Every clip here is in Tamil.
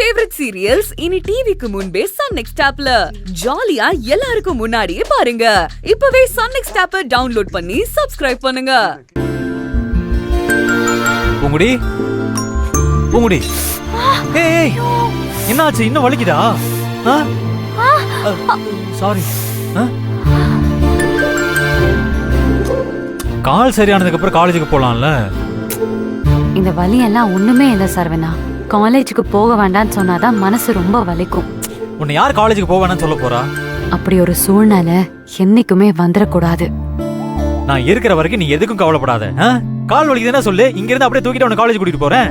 ஃபேவரட் சீரியல்ஸ் இனி டிவிக்கு முன்பே சன் நெக்ஸ்ட் ஆப்ல ஜாலியா எல்லாருக்கும் முன்னாடியே பாருங்க. இப்பவே சன் நெக்ஸ்ட் ஆப்பை டவுன்லோட் பண்ணி சப்ஸ்கிரைப் பண்ணுங்க. பூங்குடி பூங்குடி, ஏய் என்னாச்சு? இன்னும் வலிக்குதா? சாரி. கால் சரியானதுக்கு அப்புறம் காலேஜுக்கு போலாம்ல. இந்த வலி எல்லாம் ஒண்ணுமே இல்ல சரவணா. காலேஜுக்கு போக வேண்டாம்னு சொன்னாதான் மனசு ரொம்ப வலிக்கும். உன்னை யார் காலேஜுக்கு போக வேணாம்னு சொல்ல போறா? அப்படி ஒரு சூழ்நிலை என்னைக்குமே வந்துடக்கூடாது. நான் இருக்கிற வரைக்கும் நீ எதுக்கும் கவலைப்படாத. கால் வலிக்குதுன்னா சொல்லு, இங்க இருந்து அப்படியே தூக்கிட்டு உன்னை காலேஜ் கூட்டிட்டு போறேன்.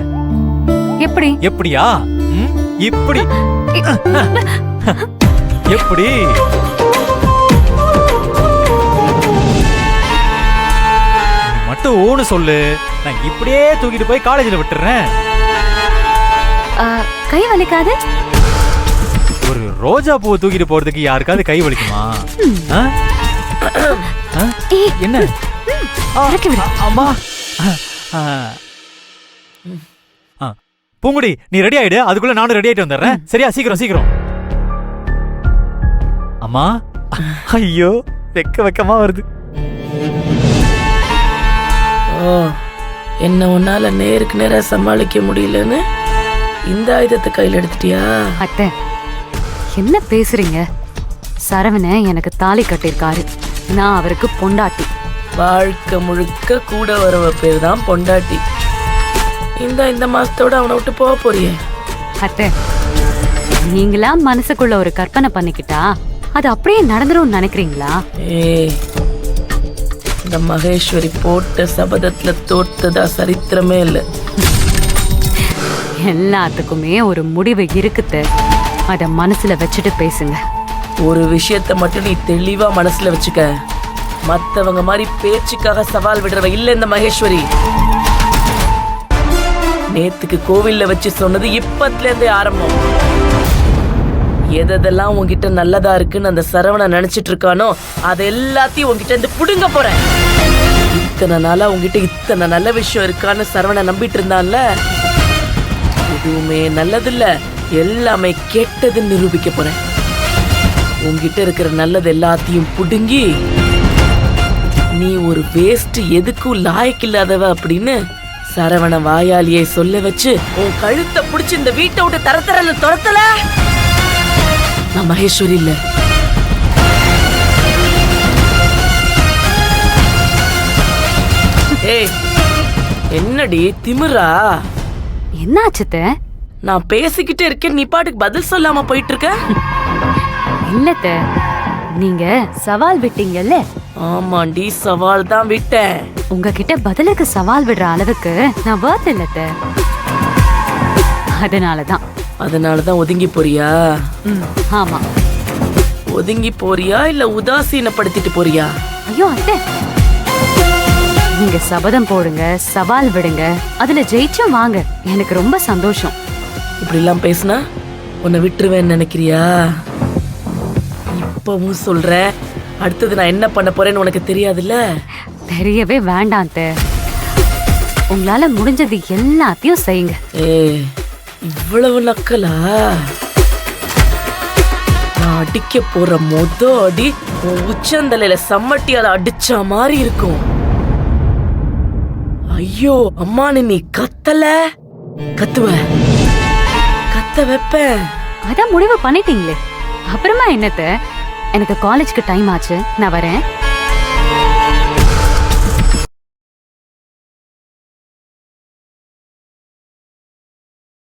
எப்படி? எப்படியா? இப்படி எப்படி? மட்டும் ஓன்னு சொல்லு, நான் இப்படியே தூக்கிட்டு போய் காலேஜில் விட்டுறேன். கை வலிக்காது? ஒரு ரோஜா பூ தூக்கிட்டு போறதுக்கு யாருக்காவது கை வலிக்குமா? என்ன? அம்மா பூங்குடி, நீ ரெடி ஆயிடு, அதுக்குள்ள நானும் ரெடி ஆயிட்டு வந்துடுறேன். சரியா? சீக்கிரம் சீக்கிரம். அம்மா, ஐயோ வெக்கமா வருது. என்ன உன்னால நேருக்கு நேரா சமாளிக்க முடியலன்னு இந்த ஆயுதத்தை கையில் எடுத்துட்டியா? அத்தை என்ன பேசுறீங்க? சரவண எனக்கு தாலி கட்டிருக்காரு, நான் அவருக்கு பொண்டாட்டி. வாழ்க்கை முழுக்க கூட வரவ பேர் தான் பொண்டாட்டி. இந்த மாசத்தோட அவனை விட்டு போக போறியே? அத்தை நீங்களா மனசுக்குள்ள ஒரு கற்பனை பண்ணிக்கிட்டா அது அப்படியே நடந்துரும் நினைக்கிறீங்களா? இந்த மகேஸ்வரி போட்ட சபதத்துல தோற்றதா சரித்திரமே இல்ல. எல்லாத்துக்குமே ஒரு முடிவு இருக்குது, அத மனசுல வச்சுட்டு பேசுங்க. ஒரு விஷயத்த மட்டும் நீ தெளிவா மனசுல வச்சுக்க, மத்தவங்க மாதிரி பேச்சுக்காக சவால் விடுறவ இல்ல இந்த மகேஸ்வரி. நேத்துக்கு கோவில்ல வச்சு சொன்னது இப்பத்துல இருந்தே ஆரம்பம். எதெல்லாம் உன்கிட்ட நல்லதா இருக்குன்னு அந்த சரவண நினைச்சிட்டு இருக்கானோ அது எல்லாத்தையும் உன்கிட்ட இருந்து புடுங்க போறேன். இத்தனை நாளா உன்கிட்ட இத்தனை நல்ல விஷயம் இருக்கான்னு சரவண நம்பிட்டு இருந்தான்ல, எதுவுமே நல்லதில்ல, எல்லாமே கெட்டதுன்னு நிரூபிக்க போறேன். உன்கிட்ட இருக்கிற நல்லது எல்லாத்தையும் புடுங்கி நீ ஒரு வேஸ்ட், எதுக்கும் லாயக்கில்லாதவ அப்படின்னு சரவண வாயாலியை சொல்ல வச்சு உன் கழுத்தை புடிச்சு இந்த வீட்டை விட்டு தரத்தரன்னு துரத்தல, நான் மகேஸ்வரி இல்ல. ஏய் என்னடி திமிரா? என்னாச்சுத்த? நான் பேசிக்கிட்டே இருக்கேன், நீ பாட்டுக்கு பதில் சொல்லாம போயிட்டு இருக்க. இல்லத்த, நீங்க சவால் விட்டீங்கல்ல? ஆமாண்டி, சவால் தான் விட்டேன். உங்ககிட்ட பதிலுக்கு சவால் விடுற அளவுக்கு நான் வர்த் இல்லத்த. அதனாலதான் ஒதுங்கி போறியா? ஆமா. ஒதுங்கி போறியா இல்ல உதாசீனப்படுத்திட்டு போறியா? ஐயோ அத்தை, நீங்க சபதம் போடுங்க, சவால் விடுங்க, அதுல ஜெயிச்சும் வாங்க, எனக்கு ரொம்ப சந்தோஷம். இப்படி எல்லாம் பேசுனா உன்னை விட்டுருவேன்னு நினைக்கிறியா? இப்பவும் சொல்ற, அடுத்தது நான் என்ன பண்ண போறேன்னு உனக்கு தெரியாதுல்ல? தெரியவே வேண்டாம் அத்தை, உங்களால முடிஞ்சது எல்லாத்தையும் செய்யுங்க. இவ்வளவு நக்கலா? நான் அடிக்க போற அடி உன் உச்சந்தலையில சம்மட்டியால அடிச்ச மாதிரி இருக்கும். ஐயோ அம்மானு நீ கத்தல, கத்த வைப்பேன். அதான் முடிவு பண்ணிட்டீங்களே, அப்புறமா என்னத்த? எனக்கு காலேஜ்க்கு டைம் ஆச்சு, நான் வரேன்.